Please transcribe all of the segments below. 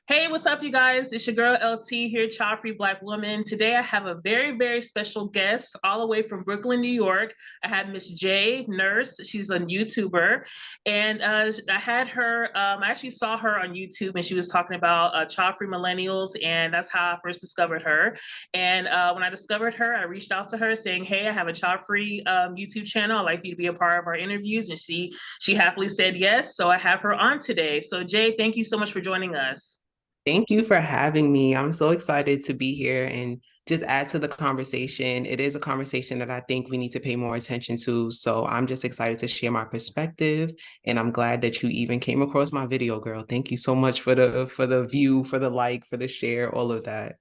Hey, what's up, you guys? It's your girl LT here, Childfree Black Woman. Today I have a very, very special guest all the way from Brooklyn, New York. I have Miss J Nurse. She's a YouTuber. And I had her, I actually saw her on YouTube and she was talking about child-free millennials. And that's how I first discovered her. And when I discovered her, I reached out to her saying, hey, I have a child-free YouTube channel. I'd like for you to be a part of our interviews. And she happily said yes. So I have her on today. So Jay, thank you so much for joining us. Thank you for having me. I'm so excited to be here and just add to the conversation. It is a conversation that I think we need to pay more attention to. So I'm just excited to share my perspective, and I'm glad that you even came across my video, girl. Thank you so much for the view, for the like, for the share, all of that.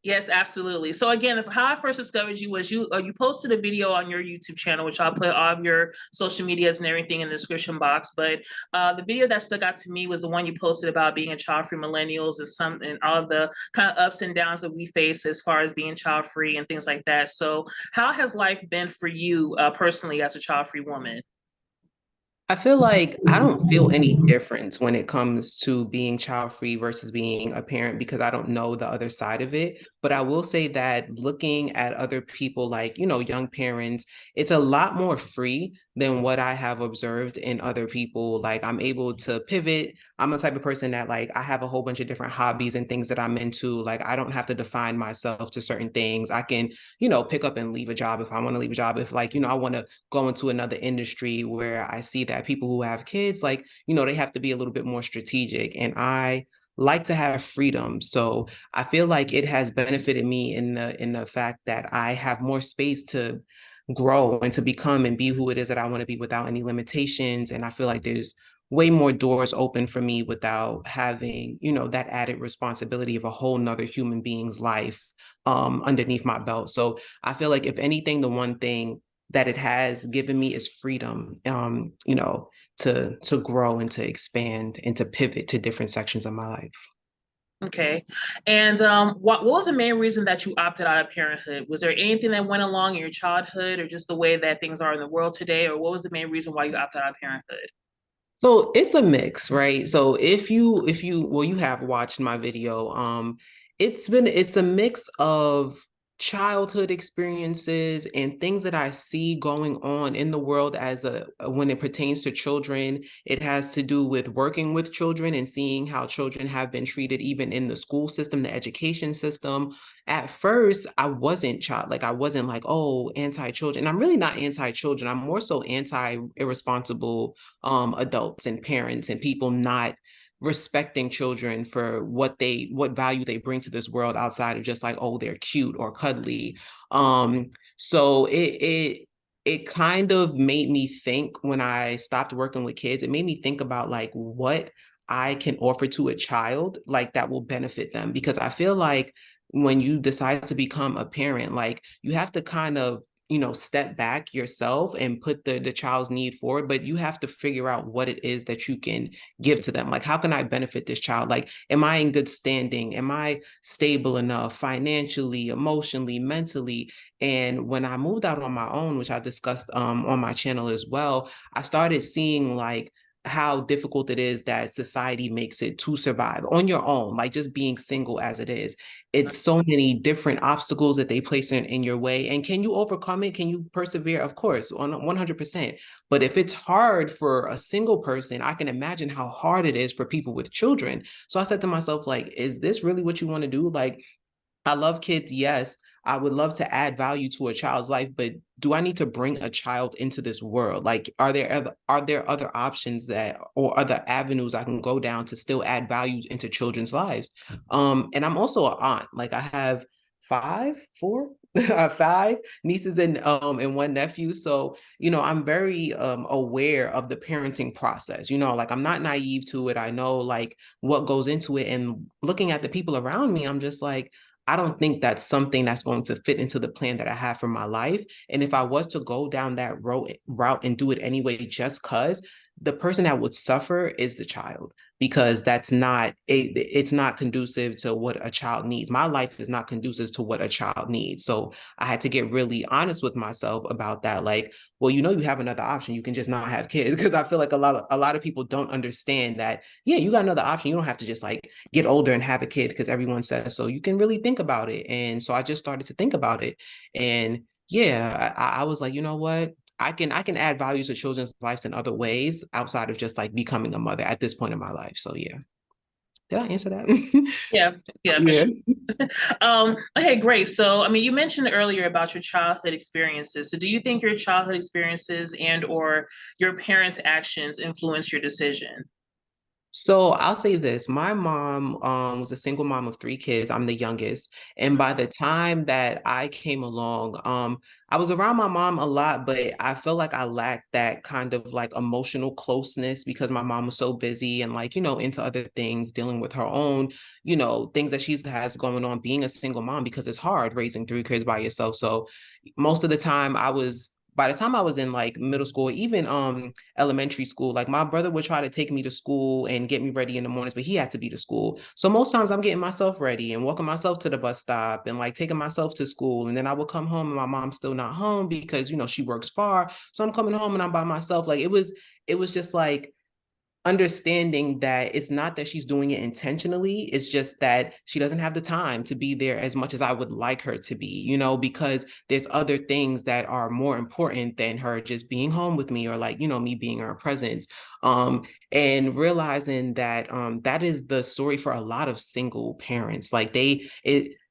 Yes, absolutely. So again, how I first discovered you was you posted a video on your YouTube channel, which I'll put all of your social medias and everything in the description box. But the video that stuck out to me was the one you posted about being a child free millennials and all of the kind of ups and downs that we face as far as being child free and things like that. So how has life been for you personally as a child free woman? I feel like I don't feel any difference when it comes to being child free versus being a parent because I don't know the other side of it. But I will say that looking at other people, like, young parents, it's a lot more free than what I have observed in other people. Like, I'm able to pivot. I'm a type of person that, like, I have a whole bunch of different hobbies and things that I'm into. Like, I don't have to define myself to certain things. I can, pick up and leave a job if I want to leave a job. If, like, I want to go into another industry where I see that people who have kids, like, they have to be a little bit more strategic. And I like to have freedom. So I feel like it has benefited me in the fact that I have more space to grow and to become and be who it is that I want to be without any limitations. And I feel like there's way more doors open for me without having, that added responsibility of a whole nother human being's life underneath my belt. So I feel like if anything, the one thing that it has given me is freedom, to grow and to expand and to pivot to different sections of my life. Okay. And what was the main reason that you opted out of parenthood? Was there anything that went along in your childhood or just the way that things are in the world today? Or what was the main reason why you opted out of parenthood? So it's a mix, right? So well, you have watched my video. It's a mix of childhood experiences and things that I see going on in the world when it pertains to children. It has to do with working with children and seeing how children have been treated even in the school system, the education system. At first, I wasn't like, oh, anti-children. And I'm really not anti-children. I'm more so anti-irresponsible adults and parents and people not respecting children for what value they bring to this world outside of just like, oh, they're cute or cuddly. So it kind of made me think when I stopped working with kids. It made me think about like what I can offer to a child like that will benefit them, because I feel like when you decide to become a parent, like you have to kind of, step back yourself and put the child's need forward, but you have to figure out what it is that you can give to them. Like, how can I benefit this child? Like, am I in good standing? Am I stable enough financially, emotionally, mentally? And when I moved out on my own, which I discussed on my channel as well, I started seeing like how difficult it is that society makes it to survive on your own, like just being single as it is. It's so many different obstacles that they place in your way. And can you overcome it? Can you persevere? Of course, on 100%. But if it's hard for a single person, I can imagine how hard it is for people with children. So I said to myself, like, is this really what you want to do? Like, I love kids, yes. I would love to add value to a child's life, but do I need to bring a child into this world? Like, are there other options that or other avenues I can go down to still add value into children's lives? And I'm also an aunt. Like, I have five nieces and one nephew. So, I'm very aware of the parenting process. Like, I'm not naive to it. I know like what goes into it. And looking at the people around me, I'm just like, I don't think that's something that's going to fit into the plan that I have for my life. And if I was to go down that route and do it anyway, just cause, the person that would suffer is the child, because that's not it's not conducive to what a child needs. My life is not conducive to what a child needs. So I had to get really honest with myself about that. Like, well, you know, you have another option. You can just not have kids. Because I feel like a lot of people don't understand that, yeah, you got another option. You don't have to just like get older and have a kid because everyone says so. You can really think about it. And so I just started to think about it. And yeah, I was like, you know what? I can add value to children's lives in other ways outside of just like becoming a mother at this point in my life. So yeah. Did I answer that? Yeah, yeah, for Yeah. sure. Okay, great. So, I mean, you mentioned earlier about your childhood experiences. So, do you think your childhood experiences and or your parents' actions influence your decision? So I'll say this. My mom was a single mom of three kids. I'm the youngest. And by the time that I came along, I was around my mom a lot, but I feel like I lacked that kind of like emotional closeness because my mom was so busy and like, into other things, dealing with her own, things that she has going on, being a single mom, because it's hard raising three kids by yourself. So most of the time by the time I was in like middle school, even elementary school, like my brother would try to take me to school and get me ready in the mornings, but he had to be to school. So most times I'm getting myself ready and walking myself to the bus stop and like taking myself to school. And then I would come home and my mom's still not home because, she works far. So I'm coming home and I'm by myself. Like it was just like understanding that it's not that she's doing it intentionally. It's just that she doesn't have the time to be there as much as I would like her to be, because there's other things that are more important than her just being home with me, or like, me being in her presence. And realizing that that is the story for a lot of single parents. Like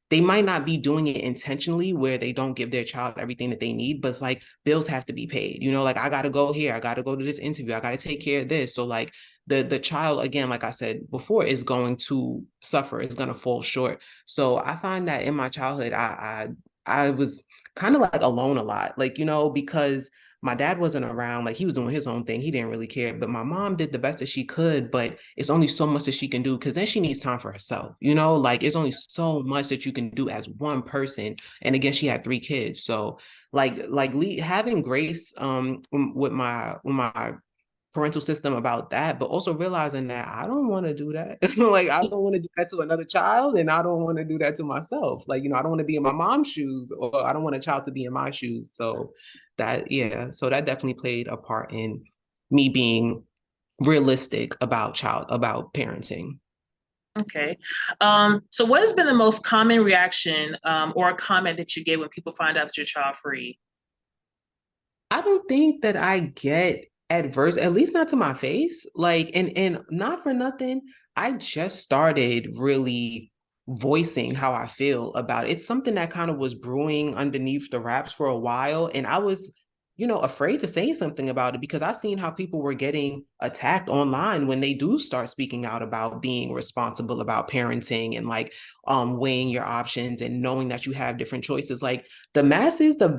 they might not be doing it intentionally where they don't give their child everything that they need, but it's like bills have to be paid. Like I got to go here, I got to go to this interview, I got to take care of this. So like the child, again, like I said before, is going to suffer, is going to fall short. So I find that in my childhood, I was kind of like alone a lot, like, because my dad wasn't around, like he was doing his own thing, he didn't really care, but my mom did the best that she could, but it's only so much that she can do because then she needs time for herself, like it's only so much that you can do as one person. And again, she had three kids. So having grace with my parental system about that, but also realizing that I don't want to do that. Like I don't want to do that to another child, and I don't want to do that to myself. Like, I don't want to be in my mom's shoes, or I don't want a child to be in my shoes. So so that definitely played a part in me being realistic about parenting. Okay. So, what has been the most common reaction or a comment that you get when people find out that you're child free? I don't think that I get adverse, at least not to my face. Like, and not for nothing, I just started really voicing how I feel about it. It's something that kind of was brewing underneath the wraps for a while, and I was, afraid to say something about it because I seen how people were getting attacked online when they do start speaking out about being responsible about parenting and like weighing your options and knowing that you have different choices. Like the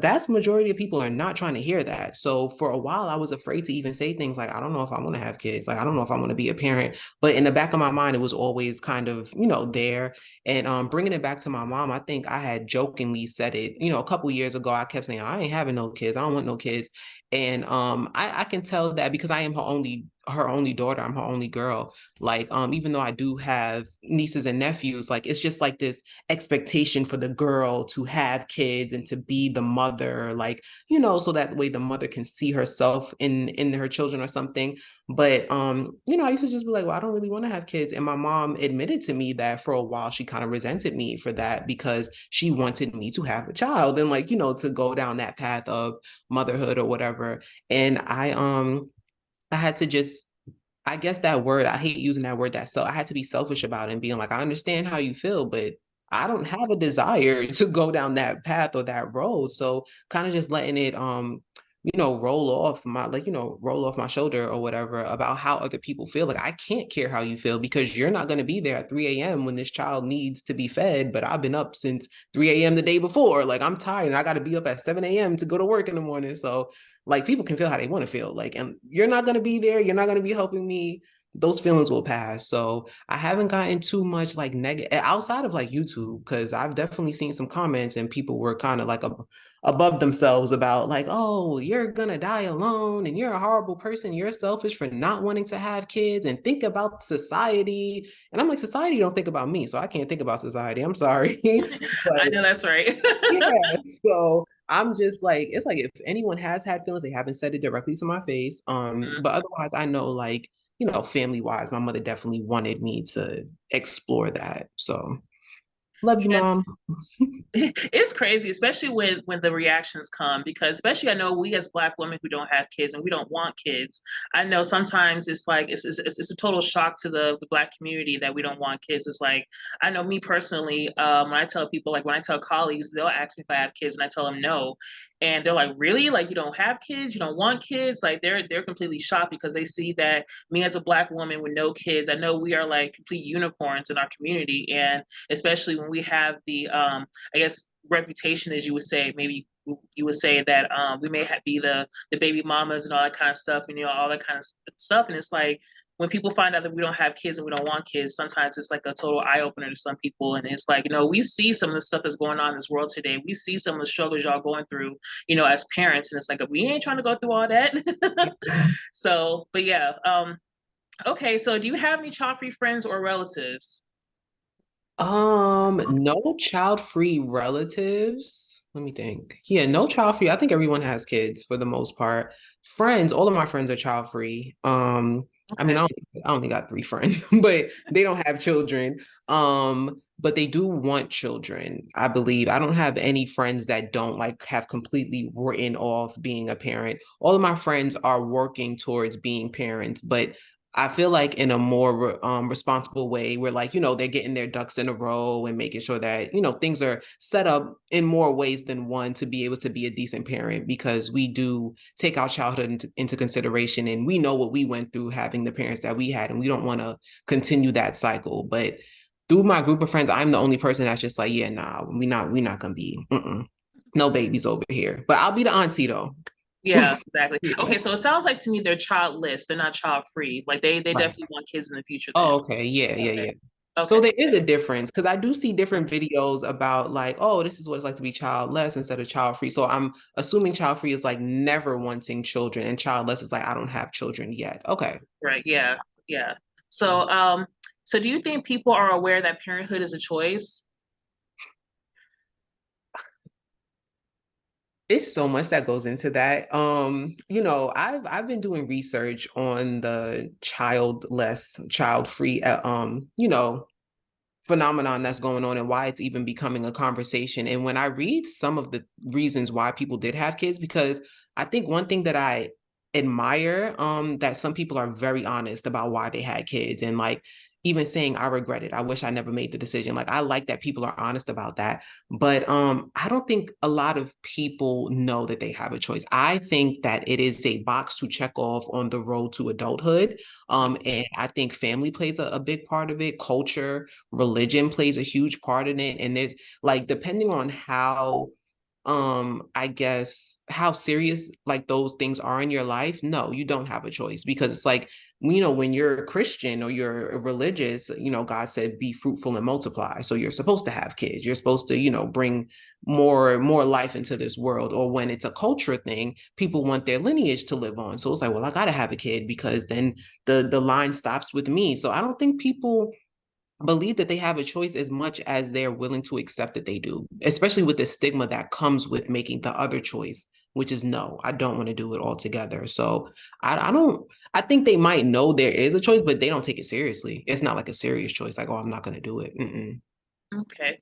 vast majority of people are not trying to hear that. So for a while, I was afraid to even say things like, I don't know if I want to have kids. Like, I don't know if I want to be a parent. But in the back of my mind, it was always kind of, there. And bringing it back to my mom, I think I had jokingly said it, a couple years ago. I kept saying, I ain't having no kids. I don't want no kids. And I can tell that because I am her only daughter. I'm her only girl. Like, even though I do have nieces and nephews, like it's just like this expectation for the girl to have kids and to be the mother, like, so that way the mother can see herself in her children or something. But I used to just be like, well, I don't really want to have kids. And my mom admitted to me that for a while she kind of resented me for that because she wanted me to have a child and like, to go down that path of motherhood or whatever. And I had to just, I guess that word, I hate using that word, that so I had to be selfish about it and being like, I understand how you feel, but I don't have a desire to go down that path or that road. So kind of just letting it roll off my shoulder or whatever about how other people feel. Like I can't care how you feel because you're not going to be there at 3 a.m. when this child needs to be fed, but I've been up since 3 a.m. the day before. Like I'm tired and I got to be up at 7 a.m. to go to work in the morning. So like people can feel how they want to feel. Like, and you're not going to be there. You're not going to be helping me those feelings will pass. So I haven't gotten too much like negative outside of like YouTube, because I've definitely seen some comments and people were kind of like above themselves about like, oh, you're gonna die alone and you're a horrible person. You're selfish for not wanting to have kids and think about society. And I'm like, society don't think about me, so I can't think about society. I'm sorry. But I know that's right. yeah, so I'm just like, it's like if anyone has had feelings, they haven't said it directly to my face. But otherwise, I know like, family wise, my mother definitely wanted me to explore that. So love you, Yeah, mom. it's crazy, especially when the reactions come, because especially I know we as Black women who don't have kids and we don't want kids. I know sometimes it's like it's a total shock to the Black community that we don't want kids. It's like I know me personally, when I tell people, like when I tell colleagues, they'll ask me if I have kids and I tell them no, and they're like, really? Like you don't have kids? You don't want kids? Like they're completely shocked because they see that me as a Black woman with no kids, I know we are like complete unicorns in our community, and especially when we have the I guess reputation, as you would say, maybe you would say that we may be the baby mamas and all that kind of stuff, and all that kind of stuff. And it's like when people find out that we don't have kids and we don't want kids, sometimes it's like a total eye opener to some people. And it's like we see some of the stuff that's going on in this world today. We see some of the struggles y'all going through, as parents, and it's like we ain't trying to go through all that. So, but yeah. Okay, so do you have any child-free friends or relatives? No child-free relatives. Let me think. Yeah, no child-free. I think everyone has kids for the most part. Friends, all of my friends are child-free. I mean, Okay. I only got three friends, but they don't have children. But they do want children, I believe. I don't have any friends that don't like have completely written off being a parent. All of my friends are working towards being parents, but I feel like in a more responsible way, where like, they're getting their ducks in a row and making sure that, things are set up in more ways than one to be able to be a decent parent, because we do take our childhood into consideration and we know what we went through having the parents that we had, and we don't want to continue that cycle. But through my group of friends, I'm the only person that's just like, yeah, nah, we not gonna be, no babies over here. But I'll be the auntie though. Yeah, exactly. Yeah. Okay, so it sounds like to me they're childless. They're not child free. Like they Right. definitely want kids in the future then. Oh, okay. Yeah, yeah, Okay. yeah. So Okay. there is a difference, because I do see different videos about like, oh, this is what it's like to be childless instead of child free. So I'm assuming child free is like never wanting children, and childless is like I don't have children yet. Okay. Right. Yeah. Yeah. So do you think people are aware that parenthood is a choice? It's so much that goes into that. I've been doing research on the childless, child free, phenomenon that's going on and why it's even becoming a conversation. And when I read some of the reasons why people did have kids, because I think one thing that I admire, that some people are very honest about why they had kids, and like even saying I regret it. I wish I never made the decision. Like I like that people are honest about that. But I don't think a lot of people know that they have a choice. I think that it is a box to check off on the road to adulthood. And I think family plays a big part of it. Culture, religion plays a huge part in it. And there's like, depending on how I guess how serious like those things are in your life, no, you don't have a choice, because it's like, when you're a Christian or you're religious, God said be fruitful and multiply, so you're supposed to have kids, you're supposed to, bring more life into this world. Or when it's a culture thing, people want their lineage to live on, so it's like, well, I gotta have a kid because then the line stops with me. So I don't think people believe that they have a choice as much as they're willing to accept that they do, especially with the stigma that comes with making the other choice, which is no, I don't want to do it altogether. So I don't, I think they might know there is a choice, but they don't take it seriously. It's not like a serious choice, like, oh, I'm not going to do it. Mm-mm. Okay.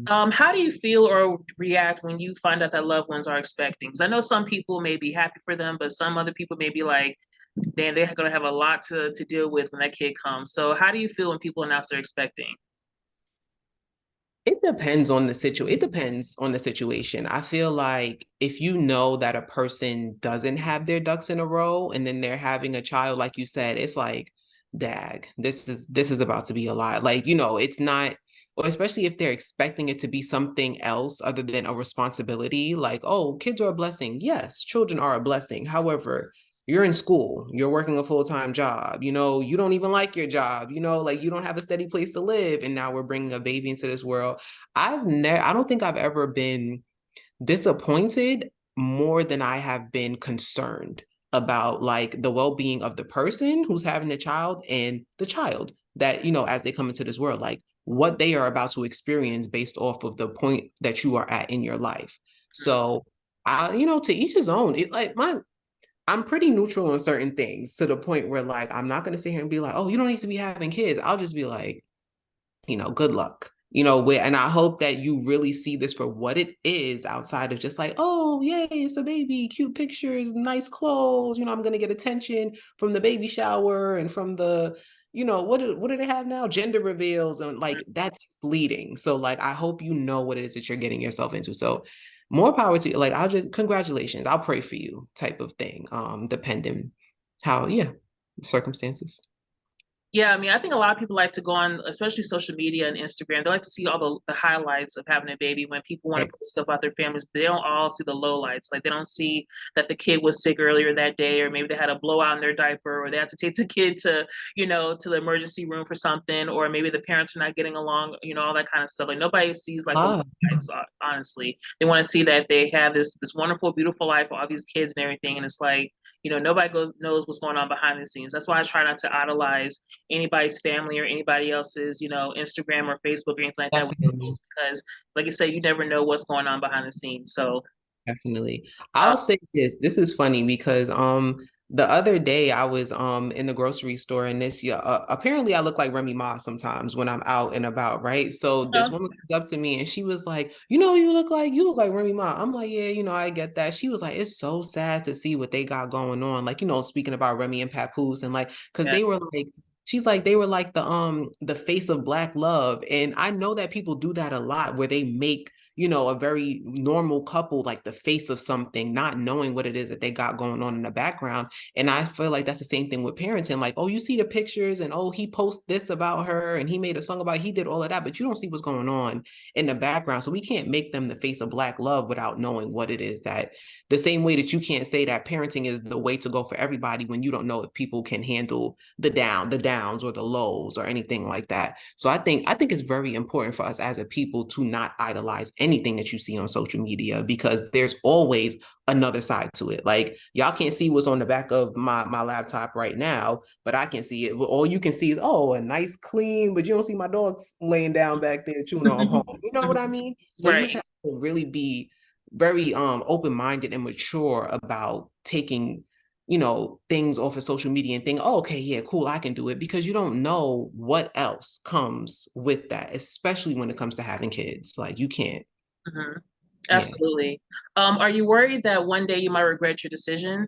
How do you feel or react when you find out that loved ones are expecting? Because I know some people may be happy for them, but some other people may be like, damn, they're going to have a lot to deal with when that kid comes. So how do you feel when people announce they're expecting? It depends on the situation. It depends on the situation. I feel like if you know that a person doesn't have their ducks in a row and then they're having a child, like you said, it's like, dag, this is about to be a lot. Like, it's not, or especially if they're expecting it to be something else other than a responsibility, like, oh, kids are a blessing. Yes, children are a blessing. However, you're in school, you're working a full-time job, you don't even like your job, like you don't have a steady place to live, and now we're bringing a baby into this world. I don't think I've ever been disappointed more than I have been concerned about like the well-being of the person who's having the child and the child that, as they come into this world, like what they are about to experience based off of the point that you are at in your life. So to each his own. I'm pretty neutral on certain things to the point where like I'm not gonna sit here and be like, oh, you don't need to be having kids. I'll just be like, good luck. And I hope that you really see this for what it is outside of just like, oh, yay, it's a baby, cute pictures, nice clothes. I'm gonna get attention from the baby shower and from the, what do they have now? Gender reveals, and like that's fleeting. So like I hope you know what it is that you're getting yourself into. So more power to you. Like I'll just congratulations. I'll pray for you type of thing. Depending how, yeah, circumstances. Yeah, I mean, I think a lot of people like to go on, especially social media and Instagram. They like to see all the highlights of having a baby when people want to Right. post stuff about their families, but they don't all see the lowlights. Like they don't see that the kid was sick earlier that day, or maybe they had a blowout in their diaper, or they had to take the kid to, to the emergency room for something, or maybe the parents are not getting along, all that kind of stuff. Like nobody sees like the Ah, lowlights, honestly. They want to see that they have this wonderful, beautiful life, all these kids and everything. And it's like, nobody knows what's going on behind the scenes. That's why I try not to idolize anybody's family or anybody else's, Instagram or Facebook or anything like that, definitely. because, like I said, you never know what's going on behind the scenes. So, Definitely. uh, I'll say this. This is funny because the other day I was in the grocery store, and this yeah apparently I look like Remy Ma sometimes when I'm out and about, right? So this uh, woman comes up to me and she was like, you look like Remy Ma. I'm like, yeah, I get that. She was like, it's so sad to see what they got going on. Like, speaking about Remy and Papoose and like because yeah, they were like she's like they were like the face of Black love. And I know that people do that a lot where they make a very normal couple, like the face of something, not knowing what it is that they got going on in the background. And I feel like that's the same thing with parenting. Like, oh, you see the pictures and oh, he posts this about her and he made a song about it, he did all of that, but you don't see what's going on in the background. So we can't make them the face of Black love without knowing what it is that the same way that you can't say that parenting is the way to go for everybody when you don't know if people can handle the downs or the lows or anything like that. So I think it's very important for us as a people to not idolize anything that you see on social media because there's always another side to it. Like y'all can't see what's on the back of my laptop right now, but I can see it. All you can see is a nice clean, but you don't see my dogs laying down back there chewing on home. You know what I mean? So you just right. have to really be very open-minded and mature about taking things off of social media and think, oh, okay, yeah, cool, I can do it, because you don't know what else comes with that, especially when it comes to having kids. Like you can't, Hmm. yeah. Absolutely. Are you worried that one day you might regret your decision?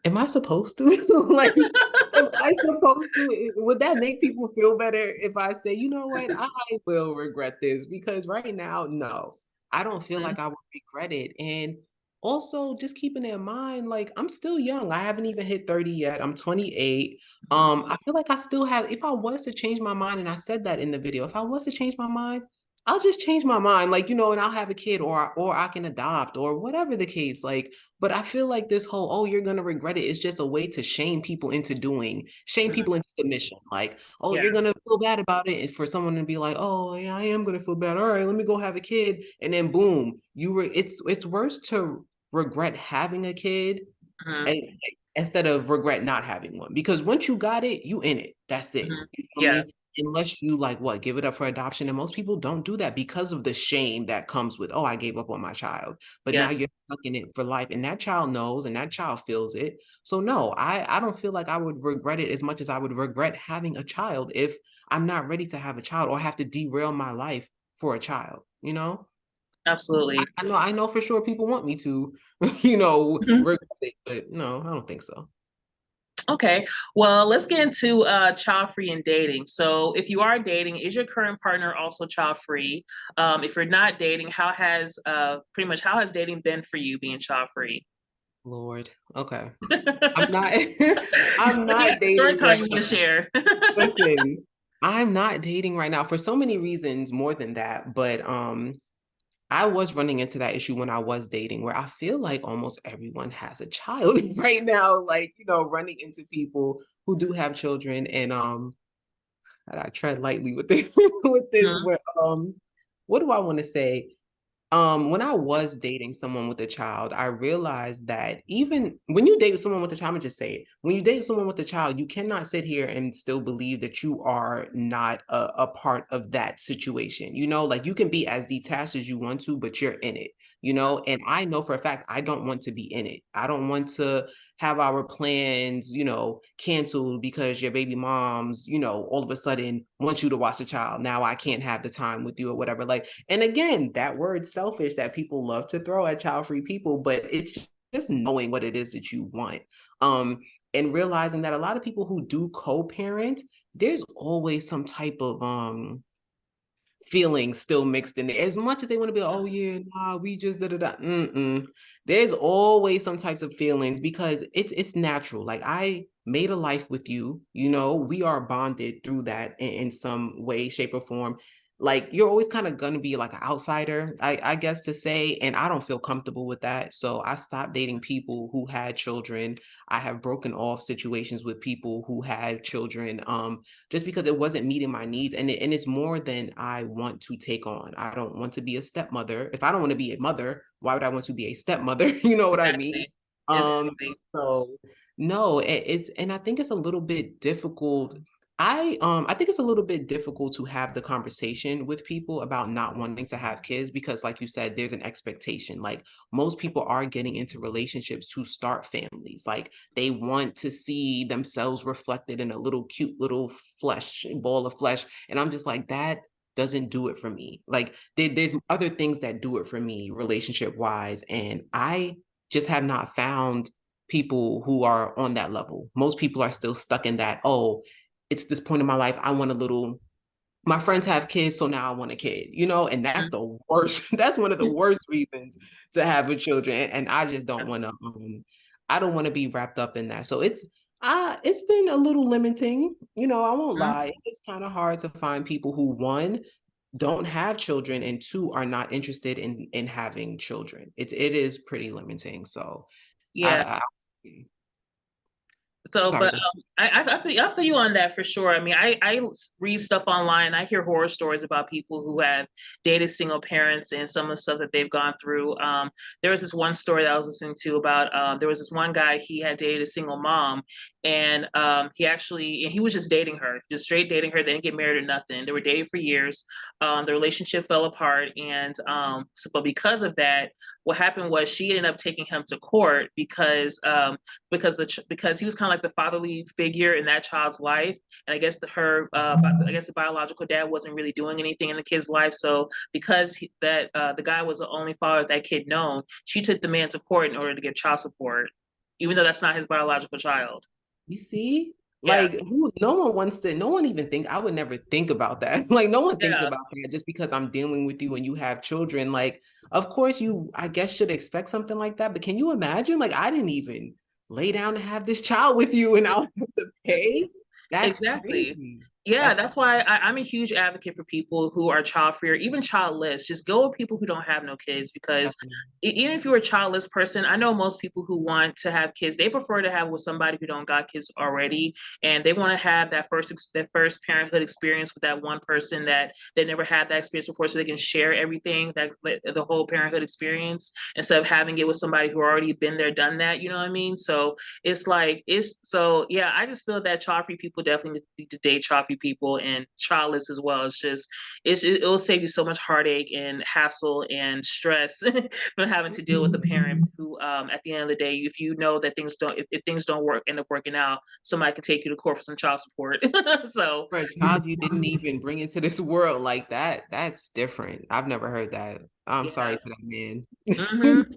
Am I supposed to? Like, am I supposed to? Would that make people feel better if I say, you know what, I will regret this? Because right now, no, I don't feel Mhm. like I would regret it. And also, just keeping in mind, like, I'm still young. I haven't even hit 30 yet. I'm 28. I feel like I still have, if I was to change my mind, and I said that in the video, if I was to change my mind, I'll just change my mind, like, and I'll have a kid, or I can adopt, or whatever the case. Like, but I feel like this whole, oh, you're gonna regret it is just a way to shame Mhm. people into submission. Like, oh, Yeah, you're gonna feel bad about it. And for someone to be like, oh, yeah, I am gonna feel bad. All right, let me go have a kid. And then boom, it's worse to regret having a kid mhm, and, instead of regret not having one. Because once you got it, you in it. That's it. mhm. You feel Yeah, me? Unless you like what, give it up for adoption. And most people don't do that because of the shame that comes with, oh, I gave up on my child. But yeah, now you're stuck in it for life. And that child knows and that child feels it. So no, I don't feel like I would regret it as much as I would regret having a child if I'm not ready to have a child or have to derail my life for a child? absolutely. I know for sure people want me to, Mhm. regret it, but no, I don't think so. Okay, well, let's get into child free and dating. So, if you are dating, is your current partner also child free? If you're not dating, how has dating been for you being child free? Lord. Okay. You I'm not said I'm you not have a story dating time right you want to now. share. Listen, I'm not dating right now for so many reasons more than that, but I was running into that issue when I was dating, where I feel like almost everyone has a child right now, like, running into people who do have children. And I gotta tread lightly with this with this, Mhm. where what do I want to say? When I was dating someone with a child, I realized that even when you date someone with a child, I'm gonna just say it. When you date someone with a child, you cannot sit here and still believe that you are not a part of that situation. Like you can be as detached as you want to, but you're in it, and I know for a fact I don't want to be in it. I don't want to have our plans, canceled because your baby moms, all of a sudden want you to watch the child. Now I can't have the time with you or whatever. Like, and again, that word selfish that people love to throw at child-free people, but it's just knowing what it is that you want. Um, and realizing that a lot of people who do co-parent, there's always some type of feelings still mixed in there. As much as they want to be, oh yeah, nah, we just da da da. Mm-mm. There's always some types of feelings because it's natural. Like I made a life with you, we are bonded through that in some way, shape, or form. Like you're always kind of gonna be like an outsider, I guess to say, and I don't feel comfortable with that. So I stopped dating people who had children. I have broken off situations with people who had children. Just because it wasn't meeting my needs. And it's more than I want to take on. I don't want to be a stepmother. If I don't want to be a mother, why would I want to be a stepmother? You know what I mean? Exactly. Um, Exactly. so no, it's and I think it's a little bit difficult. I think it's a little bit difficult to have the conversation with people about not wanting to have kids because like you said, there's an expectation. Like most people are getting into relationships to start families. Like they want to see themselves reflected in a little cute little ball of flesh. And I'm just like, that doesn't do it for me. Like there's other things that do it for me relationship wise. And I just have not found people who are on that level. Most people are still stuck in that, oh, it's this point in my life. I want a little my friends have kids, so now I want a kid, and that's the worst. That's one of the worst reasons to have a children. And I just don't want to, I don't want to be wrapped up in that. So it's been a little limiting, I won't Mhm. lie. It's kind of hard to find people who one, don't have children and two are not interested in having children. It is pretty limiting. So Yeah. I So, sorry. but I feel you on that for sure. I mean, I read stuff online. I hear horror stories about people who have dated single parents and some of the stuff that they've gone through. There was this one story that I was listening to about there was this one guy, he had dated a single mom, and he was just dating her, just straight dating her. They didn't get married or nothing. They were dating for years. The relationship fell apart, and but because of that, what happened was she ended up taking him to court because he was kind of like the fatherly figure in that child's life, and I guess the biological dad wasn't really doing anything in the kid's life. So because the guy was the only father that kid known, she took the man to court in order to get child support, even though that's not his biological child. You see? Yeah, Like no one even think I would never think about that. Like no one thinks yeah, about that just because I'm dealing with you and you have children. Like, of course you I guess should expect something like that. But can you imagine? Like I didn't even lay down to have this child with you and I'll have to pay. That's exactly. crazy. Yeah, That's that's why I'm a huge advocate for people who are child free or even childless. Just go with people who don't have no kids because even if you're a childless person, I know most people who want to have kids, they prefer to have with somebody who don't got kids already, and they want to have that first parenthood experience with that one person that they never had that experience before, so they can share everything that the whole parenthood experience instead of having it with somebody who already been there, done that. You know what I mean? So yeah. I just feel that child free people definitely need to date child free people and childless as well. It'll save you so much heartache and hassle and stress from having to deal with a parent who, at the end of the day, if you know that if things don't end up working out, somebody can take you to court for some child support. So for a child you didn't even bring into this world like that. That's different. I've never heard that. I'm yeah. sorry to that man.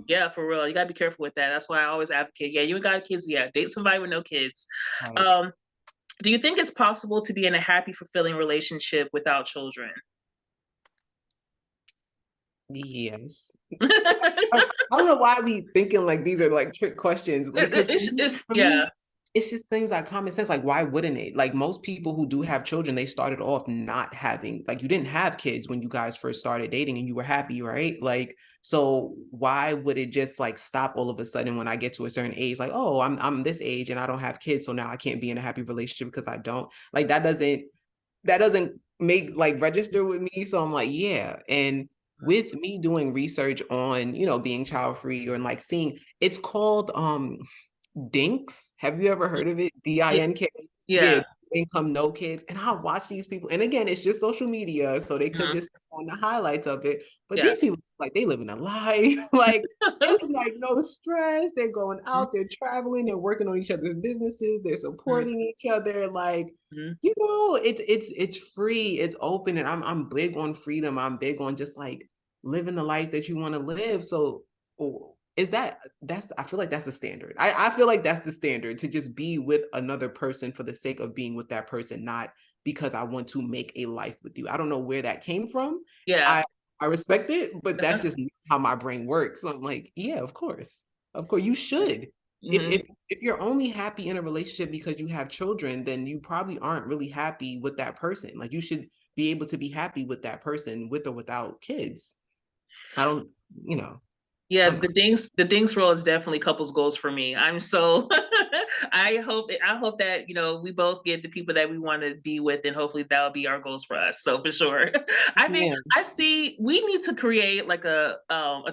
Yeah, for real. You gotta be careful with that. That's why I always advocate. Yeah, you ain't got kids. Yeah, date somebody with no kids. Right. Um, do you think it's possible to be in a happy, fulfilling relationship without children? Yes. I don't know why I be thinking like these are like trick questions because Yeah. it just seems like common sense. Like, why wouldn't it? Like, most people who do have children, they started off not having, like, you didn't have kids when you guys first started dating and you were happy, right? Like, so why would it just like stop all of a sudden when I get to a certain age? Like, oh, I'm this age and I don't have kids, so now I can't be in a happy relationship because I don't. Like, that doesn't make like register with me. So I'm like, yeah. And with me doing research on, being child free or like seeing, it's called Dinks. Have you ever heard of it? Yeah. DINK. Yeah, Yeah. income, no kids. And I watch these people, and again, it's just social media, so they could Mhm. just put on the highlights of it. But Yeah. these people, like, they living a life. Like, it's like no stress. They're going Mhm. out, they're traveling, they're working on each other's businesses, they're Mhm. supporting each other. Like, Mhm. it's free, it's open, and I'm big on freedom. I'm big on just like living the life that you want to live. So is that's I feel like that's the standard. I feel like that's the standard, to just be with another person for the sake of being with that person, not because I want to make a life with you. I don't know where that came from. Yeah. I respect it, but that's Uh-huh. just how my brain works. So I'm like, yeah, of course. Of course you should. If Mhm. if if you're only happy in a relationship because you have children, then you probably aren't really happy with that person. Like, you should be able to be happy with that person with or without kids. I don't, you know, Yeah, I don't know. the Dinks role is definitely couples goals for me. I'm so I hope that we both get the people that we want to be with, and hopefully that'll be our goals for us. So for sure, Yes, I think ma'am. I see we need to create like a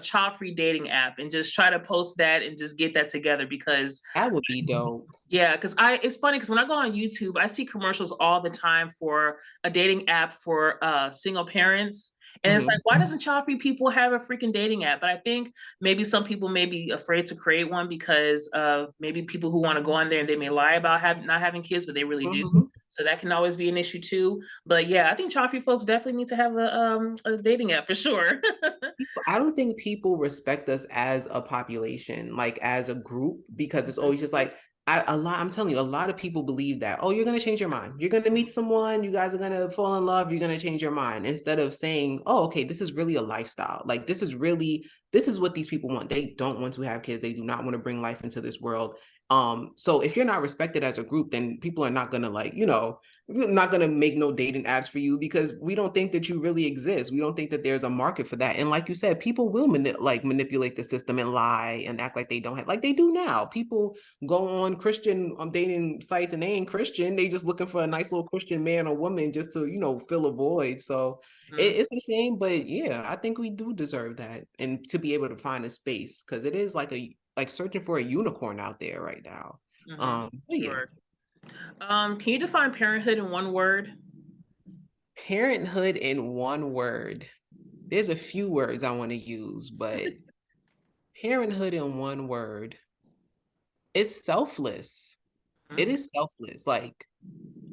child free dating app and just try to post that and just get that together because That would be dope. yeah, because I it's funny because when I go on YouTube, I see commercials all the time for a dating app for single parents. And it's like, Mhm. why doesn't child free people have a freaking dating app? But I think maybe some people may be afraid to create one because of maybe people who want to go on there and they may lie about not having kids, but they really do. Mhm. So that can always be an issue too. But yeah, I think child free folks definitely need to have a dating app for sure. I don't think people respect us as a population, like as a group, because it's always just like, I'm telling you, a lot of people believe that, oh, you're gonna change your mind. You're gonna meet someone, you guys are gonna fall in love, you're gonna change your mind. Instead of saying, oh, okay, this is really a lifestyle. Like, this is what these people want. They don't want to have kids, they do not want to bring life into this world. So if you're not respected as a group, then people are not gonna, like, we're not going to make no dating apps for you because we don't think that you really exist. We don't think that there's a market for that. And like you said, people will manipulate the system and lie and act like they don't have, like they do now. People go on Christian dating sites and they ain't Christian. They just looking for a nice little Christian man or woman just to, fill a void. So Mhm. it's a shame, but yeah, I think we do deserve that, and to be able to find a space, because it is like searching for a unicorn out there right now. But yeah. Sure. Can you define parenthood in one word? Parenthood in one word. There's a few words I want to use, but parenthood in one word is selfless. It Mhm. is selfless. Like,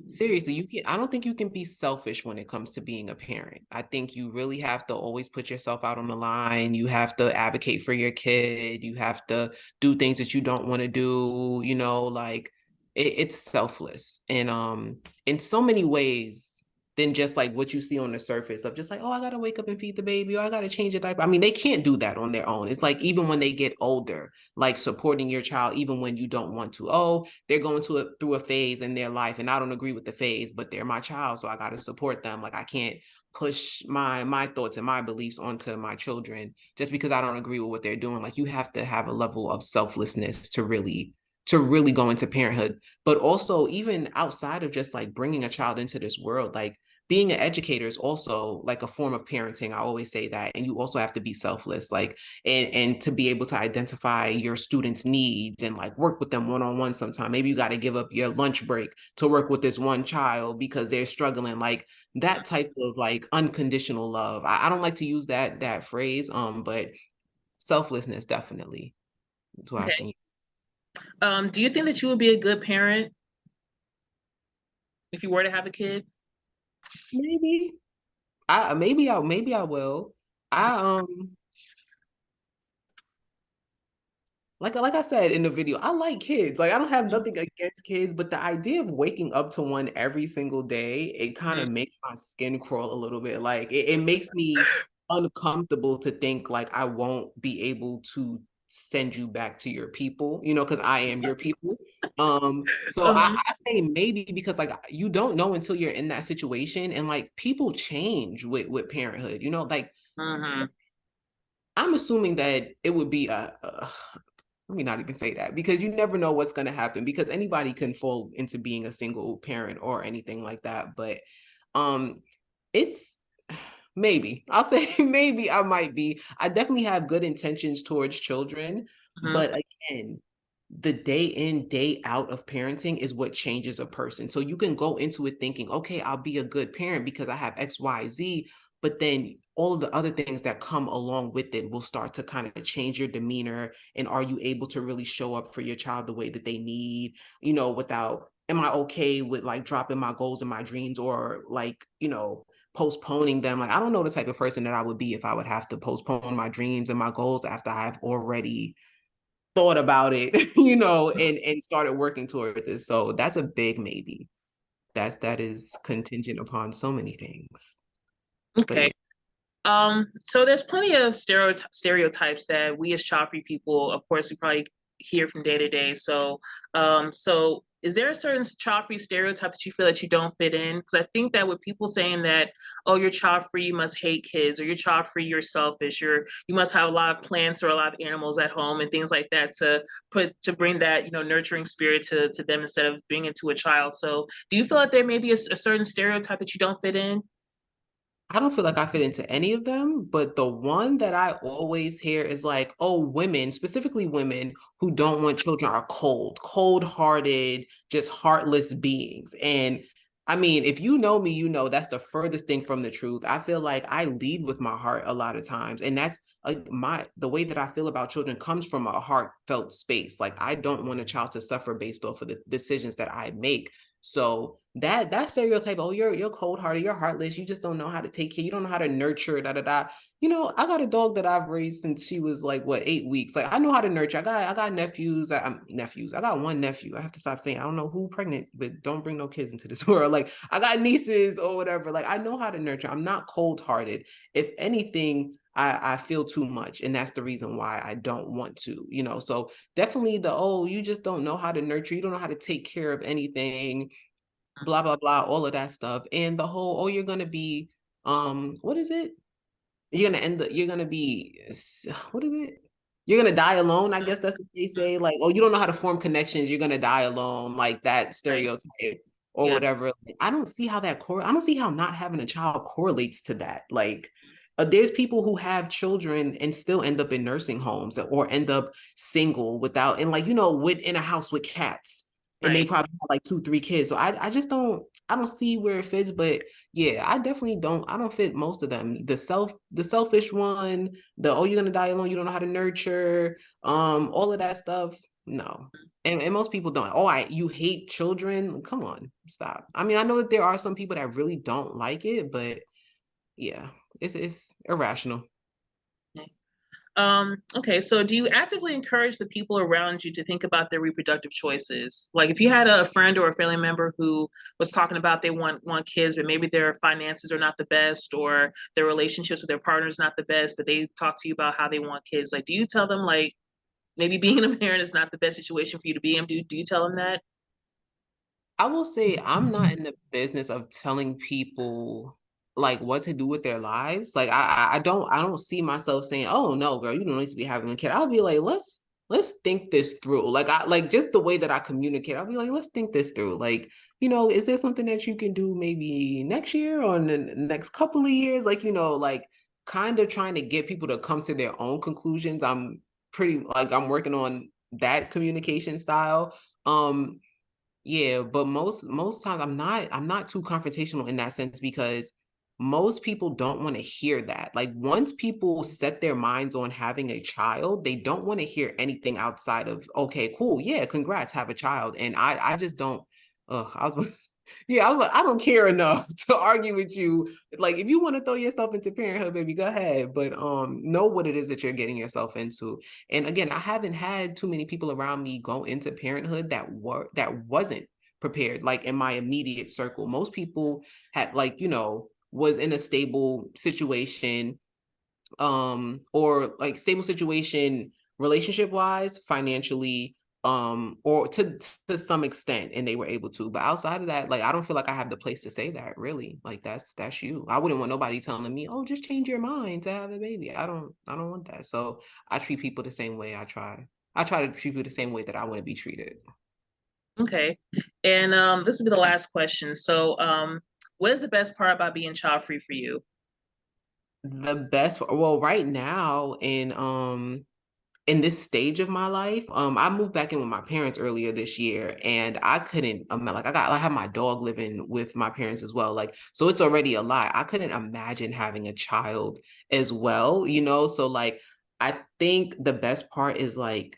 seriously, I don't think you can be selfish when it comes to being a parent. I think you really have to always put yourself out on the line. You have to advocate for your kid. You have to do things that you don't want to do, like it's selfless. And in so many ways than just like what you see on the surface of just like, oh, I gotta wake up and feed the baby, or I gotta change a diaper. I mean, they can't do that on their own. It's like, even when they get older, like supporting your child, even when you don't want to. Oh, they're going through a phase in their life and I don't agree with the phase, but they're my child, so I got to support them. Like, I can't push my thoughts and my beliefs onto my children just because I don't agree with what they're doing. Like, you have to have a level of selflessness to really go into parenthood. But also, even outside of just like bringing a child into this world, like being an educator is also like a form of parenting. I always say that. And you also have to be selfless, like, and to be able to identify your students' needs and like work with them one-on-one sometime. Maybe you got to give up your lunch break to work with this one child because they're struggling. Like, that type of like unconditional love. I don't like to use that phrase, but selflessness definitely is what I Okay. think. Do you think that you would be a good parent if you were to have a kid? Maybe. Maybe I will. I like I said in the video, I like kids. Like, I don't have nothing against kids, but the idea of waking up to one every single day, it kind Mhm. of makes my skin crawl a little bit. Like, it makes me uncomfortable to think like I won't be able to send you back to your people, you know, because I am your people. So Uh-huh. I say maybe because like you don't know until you're in that situation, and like people change with parenthood, you know, like Uh-huh. I'm assuming that it would be let me not even say that because you never know what's going to happen because anybody can fall into being a single parent or anything like that. But um, it's maybe I'll say maybe I might be. I definitely have good intentions towards children, Uh-huh. but again, the day in, day out of parenting is what changes a person. So you can go into it thinking, okay, I'll be a good parent because I have X, Y, Z. But then all of the other things that come along with it will start to kind of change your demeanor. And are you able to really show up for your child the way that they need, you know, without, am I okay with like dropping my goals and my dreams or like, you know, postponing them? Like, I don't know the type of person that I would be if I would have to postpone my dreams and my goals after I've already thought about it, you know, and started working towards it. So that's a big maybe. That is contingent upon so many things. But Okay. yeah. So there's plenty of stereotypes that we as child-free people, of course, we probably hear from day to day. So is there a certain child-free stereotype that you feel that you don't fit in? Because I think that with people saying that, oh, you're child-free, you must hate kids, or you're child-free, you're selfish, you must have a lot of plants or a lot of animals at home and things like that to bring that, you know, nurturing spirit to them instead of being into a child. So do you feel like there may be a certain stereotype that you don't fit in? I don't feel like I fit into any of them, but the one that I always hear is like, oh, women, specifically women who don't want children are cold-hearted, just heartless beings. And I mean, if you know me, you know that's the furthest thing from the truth. I feel like I lead with my heart a lot of times, and that's the way that I feel about children comes from a heartfelt space. Like I don't want a child to suffer based off of the decisions that I make. So that stereotype, oh, you're cold hearted, you're heartless, you just don't know how to take care, you don't know how to nurture, da da da. You know, I got a dog that I've raised since she was like what 8 weeks. Like I know how to nurture. I got nephews. I'm nephews. I got one nephew. I have to stop saying I don't know who pregnant, but don't bring no kids into this world. Like I got nieces or whatever. Like I know how to nurture. I'm not cold hearted. If anything, I feel too much, and that's the reason why I don't want to. You know, so definitely the oh, you just don't know how to nurture. You don't know how to take care of anything, blah blah blah, all of that stuff. And the whole, oh, you're gonna be what is it, you're gonna be, what is it, you're gonna die alone, I guess that's what they say. Like, oh, you don't know how to form connections, you're gonna die alone, like that Right. stereotype or Yeah. whatever. Like, I don't see how I don't see how not having a child correlates to that. Like there's people who have children and still end up in nursing homes or end up single without, and like, you know, in a house with cats, and they Right. probably have like 2 3 kids. So I just don't, I don't see where it fits. But yeah, I definitely don't, I don't fit most of them. The selfish one, the oh, you're gonna die alone, you don't know how to nurture, all of that stuff. No. And most people don't. Oh, you hate children. Come on, stop. I mean, I know that there are some people that really don't like it, but yeah, it's irrational. Okay, so do you actively encourage the people around you to think about their reproductive choices? Like if you had a friend or a family member who was talking about they want kids, but maybe their finances are not the best or their relationships with their partner is not the best, but they talk to you about how they want kids. Like, do you tell them like maybe being a parent is not the best situation for you to be in? Do you tell them that? I will say I'm not in the business of telling people like what to do with their lives. Like I don't see myself saying, "Oh no, girl, you don't need to be having a kid." I'll be like, let's think this through. Like I like just the way that I communicate. I'll be like, let's think this through. Like, you know, is there something that you can do maybe next year or in the next couple of years? Like, you know, like kind of trying to get people to come to their own conclusions. I'm working on that communication style. Yeah, but most times I'm not too confrontational in that sense because most people don't want to hear that. Like once people set their minds on having a child, they don't want to hear anything outside of, okay, cool, yeah, congrats, have a child. And I just don't I was yeah, I was like, I don't care enough to argue with you. Like if you want to throw yourself into parenthood, baby, go ahead. But know what it is that you're getting yourself into. And again, I haven't had too many people around me go into parenthood that wasn't prepared, like in my immediate circle. Most people had like, you know, was in a stable situation, or like stable situation relationship wise, financially, or to some extent, and they were able to. But outside of that, like I don't feel like I have the place to say that really. Like that's you. I wouldn't want nobody telling me, oh, just change your mind to have a baby. I don't want that. So I treat people the same way. I try to treat people the same way that I want to be treated. Okay. And this will be the last question. So, what is the best part about being child free for you? The best, well, right now in this stage of my life, I moved back in with my parents earlier this year, and I couldn't like I have my dog living with my parents as well. Like, so it's already a lot. I couldn't imagine having a child as well, you know? So like I think the best part is like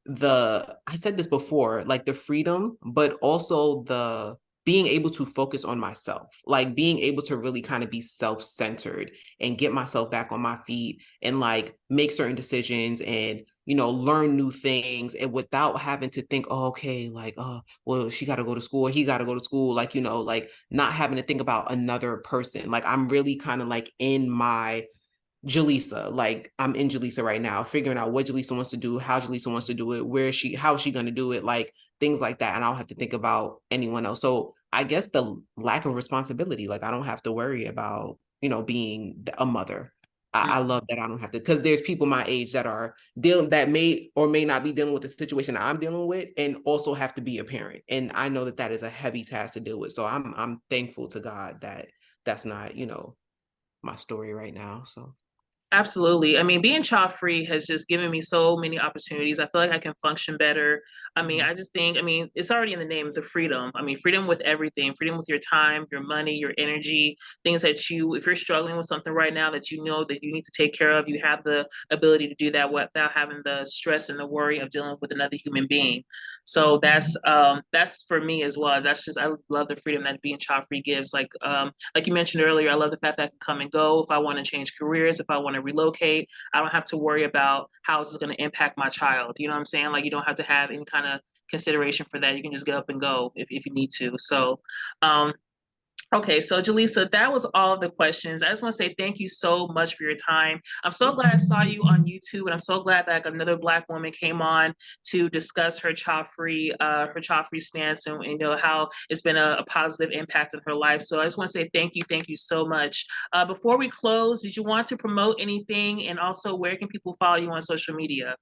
I said this before, like the freedom, but also the being able to focus on myself, like being able to really kind of be self-centered and get myself back on my feet and like make certain decisions and learn new things and without having to think, oh, okay, like, oh, well, she got to go to school, or he got to go to school, like, like not having to think about another person. Like I'm really kind of like in my Jaleesa. Like I'm in Jaleesa right now, figuring out what Jaleesa wants to do, how Jaleesa wants to do it, how is she going to do it, like things like that. And I don't have to think about anyone else. So I guess the lack of responsibility, like I don't have to worry about, being a mother. I Mm. love that I don't have to, because there's people my age that are dealing that may or may not be dealing with the situation I'm dealing with and also have to be a parent. And I know that that is a heavy task to deal with. So I'm thankful to God that that's not, my story right now. So Absolutely. I mean, being child free has just given me so many opportunities. I feel like I can function better. I mean, I just think, I mean, it's already in the name, the freedom. I mean, freedom with everything, freedom with your time, your money, your energy, things that if you're struggling with something right now that you know that you need to take care of, you have the ability to do that without having the stress and the worry of dealing with another human being. So that's for me as well. That's just I love the freedom that being child free gives. Like you mentioned earlier, I love the fact that I can come and go if I want to change careers, if I want to relocate. I don't have to worry about how this is going to impact my child. You know what I'm saying? Like you don't have to have any kind of consideration for that. You can just get up and go if you need to. So um, okay, so Jaleesa, that was all of the questions. I just want to say thank you so much for your time. I'm so glad I saw you on YouTube, and I'm so glad that another Black woman came on to discuss her child free stance, and how it's been a positive impact on her life. So I just want to say thank you so much. Before we close, did you want to promote anything, and also where can people follow you on social media?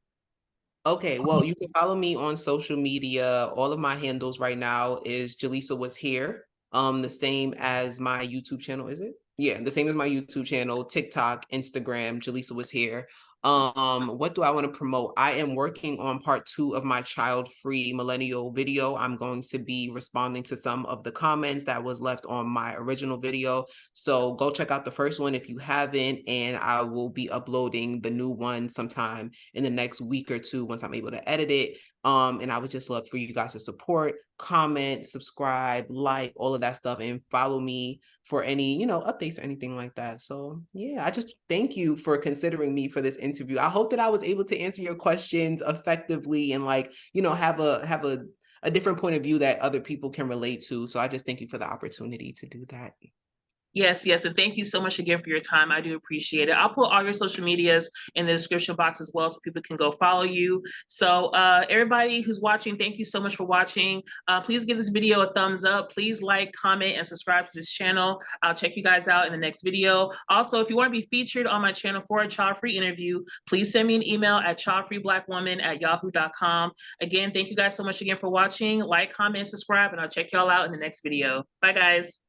Okay, well, you can follow me on social media. All of my handles right now is Jaleesa was here. The same as my YouTube channel, is it? Yeah, the same as my YouTube channel, TikTok, Instagram, Jaleesa was here. What do I want to promote? I am working on part 2 of my child-free millennial video. I'm going to be responding to some of the comments that was left on my original video. So go check out the first one if you haven't, and I will be uploading the new one sometime in the next week or two once I'm able to edit it. And I would just love for you guys to support, comment, subscribe, like all of that stuff, and follow me for any, updates or anything like that. So yeah, I just thank you for considering me for this interview. I hope that I was able to answer your questions effectively and like, have a different point of view that other people can relate to. So I just thank you for the opportunity to do that. Yes, yes, and thank you so much again for your time. I do appreciate it. I'll put all your social medias in the description box as well so people can go follow you. So everybody who's watching, thank you so much for watching. Please give this video a thumbs up. Please like, comment, and subscribe to this channel. I'll check you guys out in the next video. Also, if you want to be featured on my channel for a child-free interview, please send me an email at childfreeblackwoman@yahoo.com. Again, thank you guys so much again for watching. Like, comment, and subscribe, and I'll check y'all out in the next video. Bye, guys.